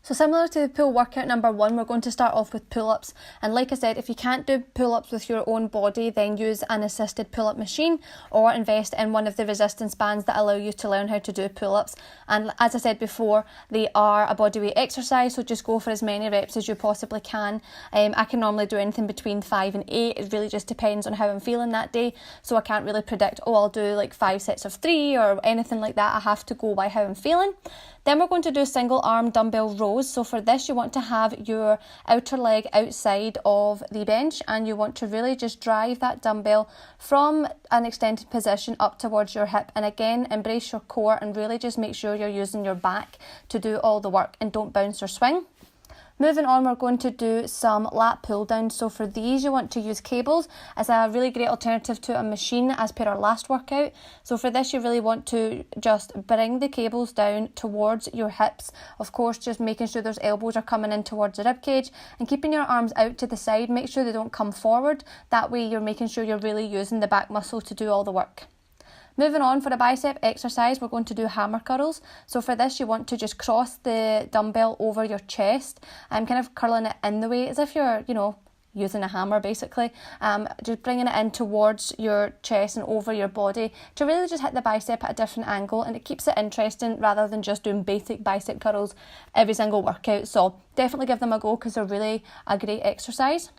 So similar to the pull workout number 1, we're going to start off with pull-ups. And like I said, if you can't do pull-ups with your own body, then use an assisted pull-up machine or invest in one of the resistance bands that allow you to learn how to do pull-ups. And as I said before, they are a bodyweight exercise, so just go for as many reps as you possibly can. I can normally do anything between 5 and 8. It really just depends on how I'm feeling that day. So I can't really predict, I'll do like 5 sets of 3 or anything like that. I have to go by how I'm feeling. Then we're going to do single arm dumbbell rows. So for this, you want to have your outer leg outside of the bench and you want to really just drive that dumbbell from an extended position up towards your hip. And again, embrace your core and really just make sure you're using your back to do all the work and don't bounce or swing. Moving on, we're going to do some lat pull downs. So for these, you want to use cables as a really great alternative to a machine as per our last workout. So for this, you really want to just bring the cables down towards your hips. Of course, just making sure those elbows are coming in towards the ribcage and keeping your arms out to the side. Make sure they don't come forward. That way you're making sure you're really using the back muscle to do all the work. Moving on, for a bicep exercise, we're going to do hammer curls. So for this, you want to just cross the dumbbell over your chest. I'm kind of curling it in the way as if you're, using a hammer basically. Just bringing it in towards your chest and over your body to really just hit the bicep at a different angle, and it keeps it interesting rather than just doing basic bicep curls every single workout. So definitely give them a go because they're really a great exercise.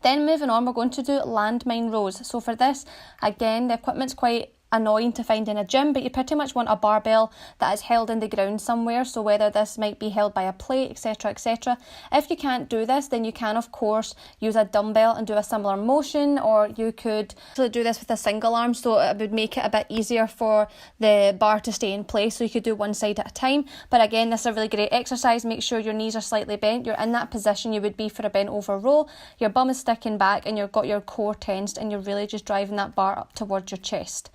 Then moving on, we're going to do landmine rows. So for this, again, the equipment's quite annoying to find in a gym, but you pretty much want a barbell that is held in the ground somewhere. So whether this might be held by a plate, etc, etc. If you can't do this, then you can of course use a dumbbell and do a similar motion, or you could actually do this with a single arm, so it would make it a bit easier for the bar to stay in place, so you could do one side at a time. But again, this is a really great exercise. Make sure your knees are slightly bent. You're in that position you would be for a bent over row. Your bum is sticking back and you've got your core tensed and you're really just driving that bar up towards your chest.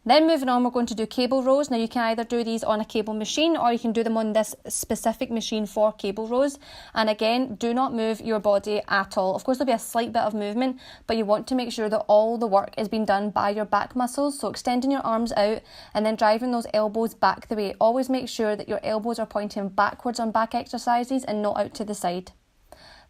Then moving on, we're going to do cable rows. Now you can either do these on a cable machine or you can do them on this specific machine for cable rows. And again, do not move your body at all. Of course, there'll be a slight bit of movement, but you want to make sure that all the work is being done by your back muscles. So extending your arms out and then driving those elbows back the way. Always make sure that your elbows are pointing backwards on back exercises and not out to the side.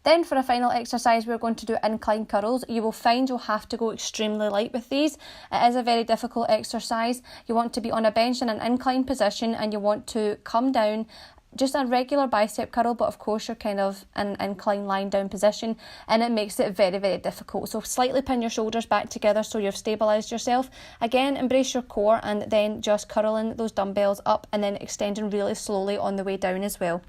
Then for a final exercise, we're going to do incline curls. You will find you'll have to go extremely light with these. It is a very difficult exercise. You want to be on a bench in an incline position and you want to come down just a regular bicep curl, but of course you're kind of in an incline lying down position, and it makes it very, very difficult. So slightly pin your shoulders back together so you've stabilised yourself. Again, embrace your core and then just curling those dumbbells up and then extending really slowly on the way down as well.